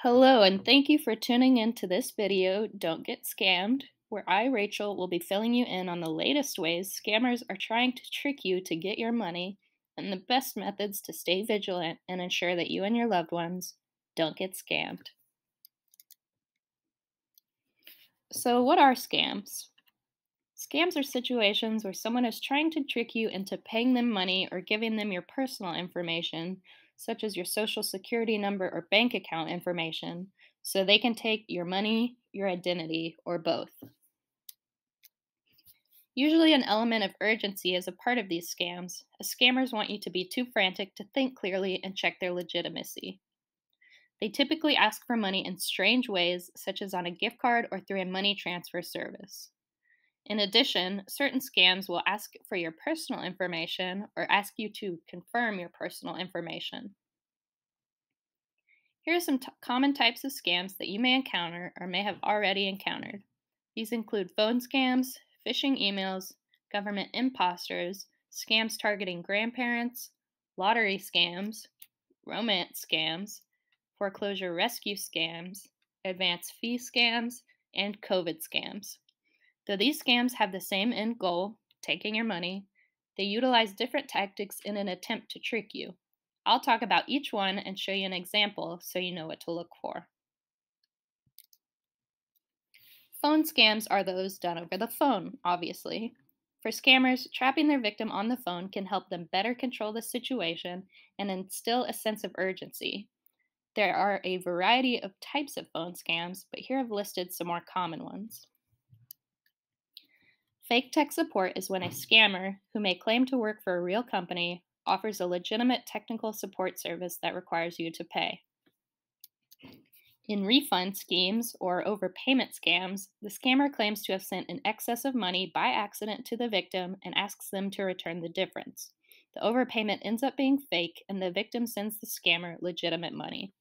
Hello, and thank you for tuning in to this video, Don't Get Scammed, where I, Rachel, will be filling you in on the latest ways scammers are trying to trick you to get your money and the best methods to stay vigilant and ensure that you and your loved ones don't get scammed. So, what are scams? Scams are situations where someone is trying to trick you into paying them money or giving them your personal information, such as your social security number or bank account information, so they can take your money, your identity, or both. Usually, an element of urgency is a part of these scams, as scammers want you to be too frantic to think clearly and check their legitimacy. They typically ask for money in strange ways, such as on a gift card or through a money transfer service. In addition, certain scams will ask for your personal information or ask you to confirm your personal information. Here are some common types of scams that you may encounter or may have already encountered. These include phone scams, phishing emails, government imposters, scams targeting grandparents, lottery scams, romance scams, foreclosure rescue scams, advance fee scams, and COVID scams. Though these scams have the same end goal, taking your money, they utilize different tactics in an attempt to trick you. I'll talk about each one and show you an example so you know what to look for. Phone scams are those done over the phone, obviously. For scammers, trapping their victim on the phone can help them better control the situation and instill a sense of urgency. There are a variety of types of phone scams, but here I've listed some more common ones. Fake tech support is when a scammer, who may claim to work for a real company, offers a legitimate technical support service that requires you to pay. In refund schemes or overpayment scams, the scammer claims to have sent an excess of money by accident to the victim and asks them to return the difference. The overpayment ends up being fake, and the victim sends the scammer legitimate money.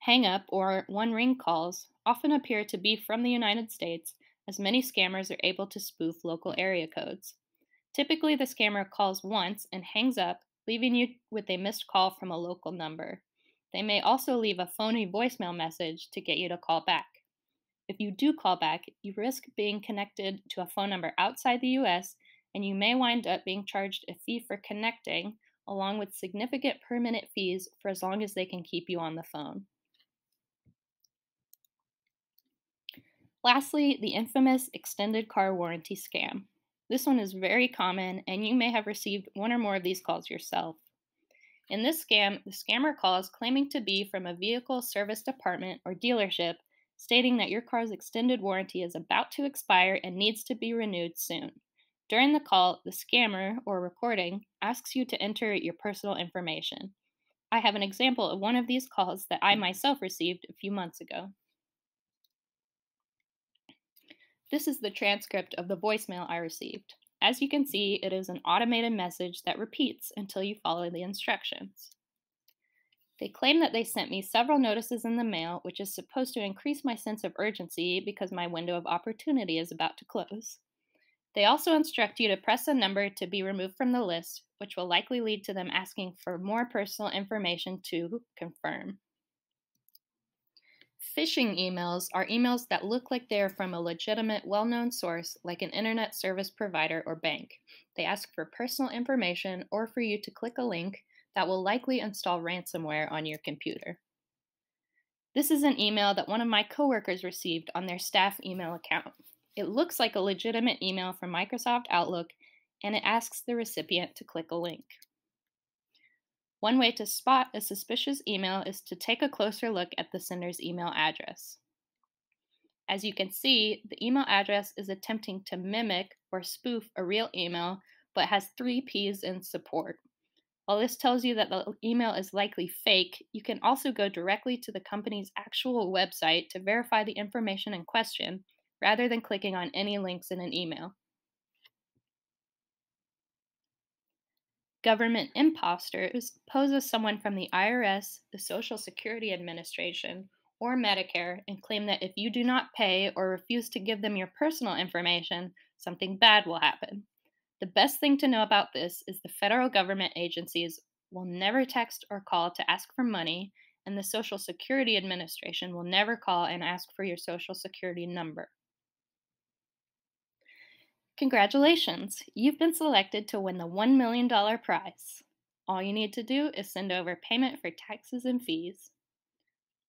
Hang up or one ring calls often appear to be from the United States, as many scammers are able to spoof local area codes. Typically, the scammer calls once and hangs up, leaving you with a missed call from a local number. They may also leave a phony voicemail message to get you to call back. If you do call back, you risk being connected to a phone number outside the US, and you may wind up being charged a fee for connecting, along with significant per minute fees for as long as they can keep you on the phone. Lastly, the infamous extended car warranty scam. This one is very common, and you may have received one or more of these calls yourself. In this scam, the scammer calls claiming to be from a vehicle service department or dealership, stating that your car's extended warranty is about to expire and needs to be renewed soon. During the call, the scammer, or recording, asks you to enter your personal information. I have an example of one of these calls that I myself received a few months ago. This is the transcript of the voicemail I received. As you can see, it is an automated message that repeats until you follow the instructions. They claim that they sent me several notices in the mail, which is supposed to increase my sense of urgency because my window of opportunity is about to close. They also instruct you to press a number to be removed from the list, which will likely lead to them asking for more personal information to confirm. Phishing emails are emails that look like they are from a legitimate, well-known source like an internet service provider or bank. They ask for personal information or for you to click a link that will likely install ransomware on your computer. This is an email that one of my coworkers received on their staff email account. It looks like a legitimate email from Microsoft Outlook, and it asks the recipient to click a link. One way to spot a suspicious email is to take a closer look at the sender's email address. As you can see, the email address is attempting to mimic or spoof a real email, but has 3 P's in support. While this tells you that the email is likely fake, you can also go directly to the company's actual website to verify the information in question, rather than clicking on any links in an email. Government imposters pose as someone from the IRS, the Social Security Administration, or Medicare and claim that if you do not pay or refuse to give them your personal information, something bad will happen. The best thing to know about this is the federal government agencies will never text or call to ask for money, and the Social Security Administration will never call and ask for your Social Security number. Congratulations! You've been selected to win the $1 million prize. All you need to do is send over payment for taxes and fees.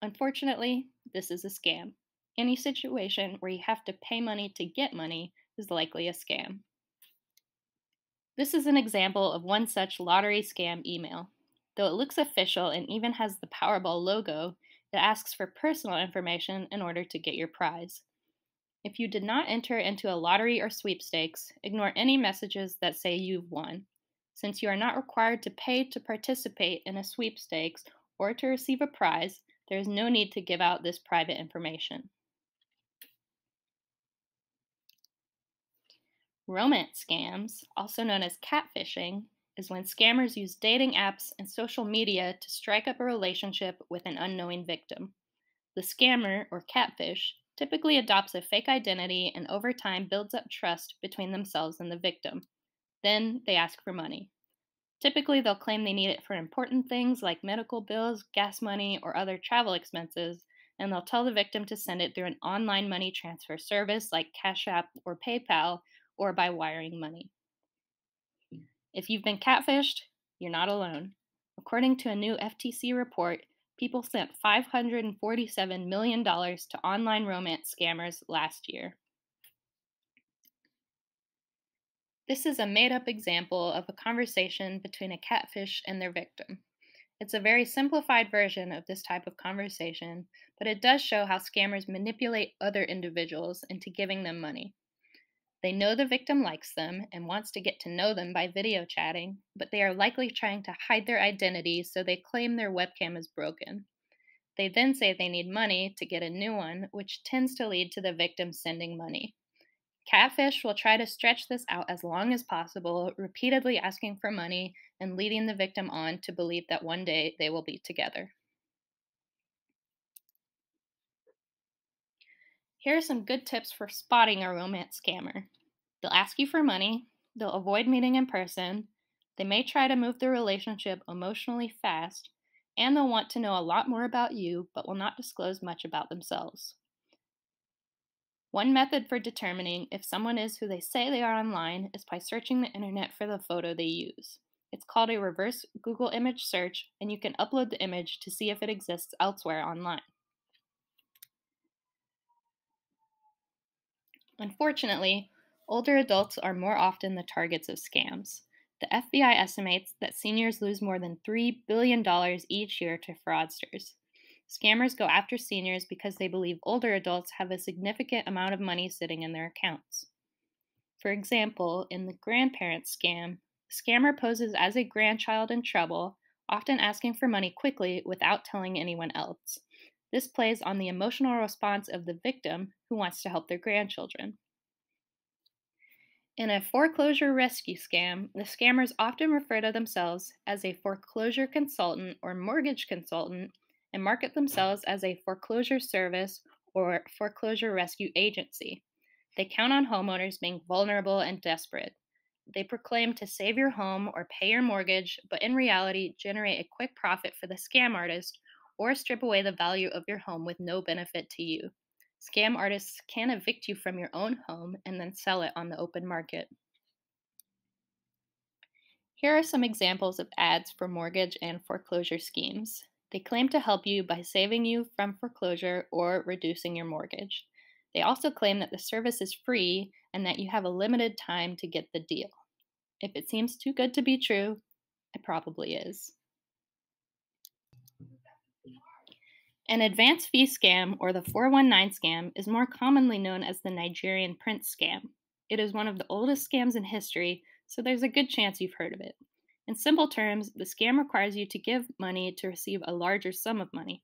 Unfortunately, this is a scam. Any situation where you have to pay money to get money is likely a scam. This is an example of one such lottery scam email. Though it looks official and even has the Powerball logo, it asks for personal information in order to get your prize. If you did not enter into a lottery or sweepstakes, ignore any messages that say you've won. Since you are not required to pay to participate in a sweepstakes or to receive a prize, there is no need to give out this private information. Romance scams, also known as catfishing, is when scammers use dating apps and social media to strike up a relationship with an unknowing victim. The scammer, or catfish, typically adopts a fake identity and over time builds up trust between themselves and the victim. Then they ask for money. Typically, they'll claim they need it for important things like medical bills, gas money, or other travel expenses, and they'll tell the victim to send it through an online money transfer service like Cash App or PayPal, or by wiring money. If you've been catfished, you're not alone. According to a new FTC report, people sent $547 million to online romance scammers last year. This is a made up example of a conversation between a catfish and their victim. It's a very simplified version of this type of conversation, but it does show how scammers manipulate other individuals into giving them money. They know the victim likes them and wants to get to know them by video chatting, but they are likely trying to hide their identity, so they claim their webcam is broken. They then say they need money to get a new one, which tends to lead to the victim sending money. Catfish will try to stretch this out as long as possible, repeatedly asking for money and leading the victim on to believe that one day they will be together. Here are some good tips for spotting a romance scammer. They'll ask you for money, they'll avoid meeting in person, they may try to move the relationship emotionally fast, and they'll want to know a lot more about you but will not disclose much about themselves. One method for determining if someone is who they say they are online is by searching the internet for the photo they use. It's called a reverse Google image search, and you can upload the image to see if it exists elsewhere online. Unfortunately, older adults are more often the targets of scams. The FBI estimates that seniors lose more than $3 billion each year to fraudsters. Scammers go after seniors because they believe older adults have a significant amount of money sitting in their accounts. For example, in the grandparent scam, the scammer poses as a grandchild in trouble, often asking for money quickly without telling anyone else. This plays on the emotional response of the victim who wants to help their grandchildren. In a foreclosure rescue scam, the scammers often refer to themselves as a foreclosure consultant or mortgage consultant and market themselves as a foreclosure service or foreclosure rescue agency. They count on homeowners being vulnerable and desperate. They proclaim to save your home or pay your mortgage, but in reality, generate a quick profit for the scam artist or strip away the value of your home with no benefit to you. Scam artists can evict you from your own home and then sell it on the open market. Here are some examples of ads for mortgage and foreclosure schemes. They claim to help you by saving you from foreclosure or reducing your mortgage. They also claim that the service is free and that you have a limited time to get the deal. If it seems too good to be true, it probably is. An advance fee scam, or the 419 scam, is more commonly known as the Nigerian prince scam. It is one of the oldest scams in history, so there's a good chance you've heard of it. In simple terms, the scam requires you to give money to receive a larger sum of money.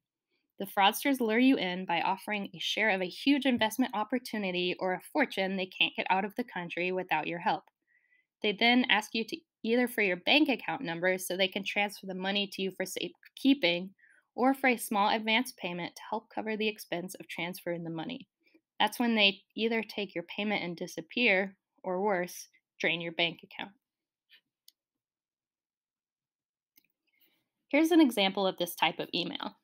The fraudsters lure you in by offering a share of a huge investment opportunity or a fortune they can't get out of the country without your help. They then ask you to either for your bank account number so they can transfer the money to you for safekeeping, or for a small advance payment to help cover the expense of transferring the money. That's when they either take your payment and disappear, or worse, drain your bank account. Here's an example of this type of email.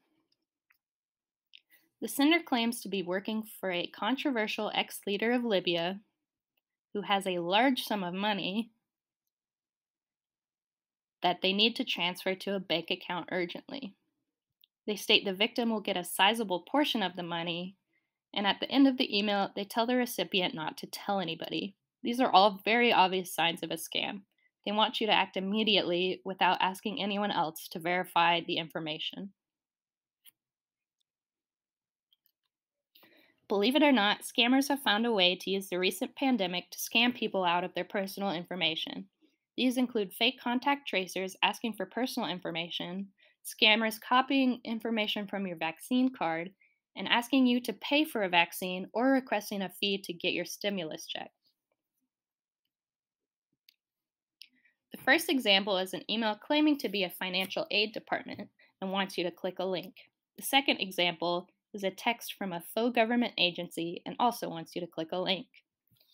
The sender claims to be working for a controversial ex-leader of Libya who has a large sum of money that they need to transfer to a bank account urgently. They state the victim will get a sizable portion of the money, and at the end of the email, they tell the recipient not to tell anybody. These are all very obvious signs of a scam. They want you to act immediately without asking anyone else to verify the information. Believe it or not, scammers have found a way to use the recent pandemic to scam people out of their personal information. These include fake contact tracers asking for personal information, scammers copying information from your vaccine card, and asking you to pay for a vaccine or requesting a fee to get your stimulus check. The first example is an email claiming to be a financial aid department and wants you to click a link. The second example is a text from a faux government agency and also wants you to click a link.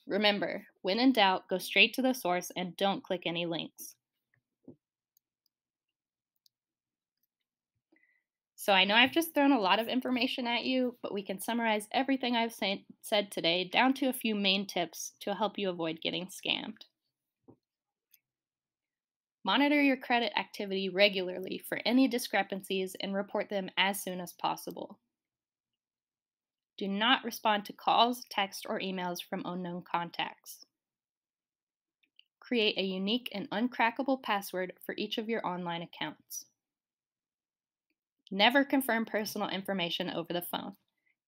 Remember, when in doubt, go straight to the source and don't click any links. So I know I've just thrown a lot of information at you, but we can summarize everything I've said today down to a few main tips to help you avoid getting scammed. Monitor your credit activity regularly for any discrepancies and report them as soon as possible. Do not respond to calls, texts, or emails from unknown contacts. Create a unique and uncrackable password for each of your online accounts. Never confirm personal information over the phone.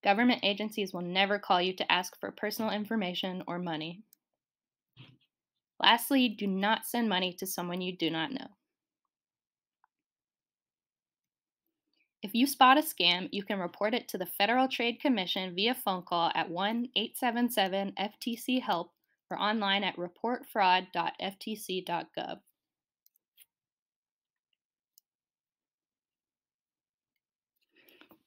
Government agencies will never call you to ask for personal information or money. Lastly, do not send money to someone you do not know. If you spot a scam, you can report it to the Federal Trade Commission via phone call at 1-877-FTC-HELP or online at reportfraud.ftc.gov.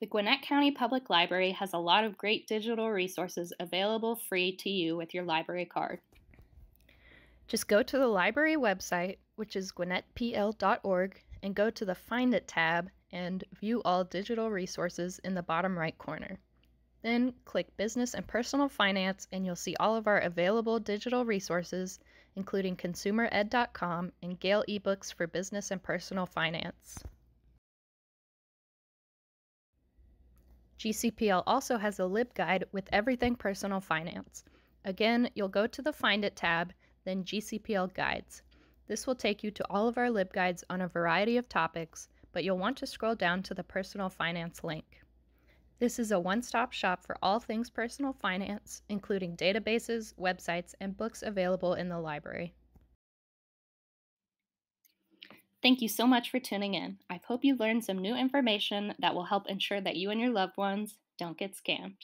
The Gwinnett County Public Library has a lot of great digital resources available free to you with your library card. Just go to the library website, which is gwinnettpl.org, and go to the Find It tab and view all digital resources in the bottom right corner. Then click Business and Personal Finance and you'll see all of our available digital resources, including consumered.com and Gale eBooks for business and personal finance. GCPL also has a LibGuide with everything personal finance. Again, you'll go to the Find It tab, then GCPL Guides. This will take you to all of our LibGuides on a variety of topics, but you'll want to scroll down to the personal finance link. This is a one-stop shop for all things personal finance, including databases, websites, and books available in the library. Thank you so much for tuning in. I hope you learned some new information that will help ensure that you and your loved ones don't get scammed.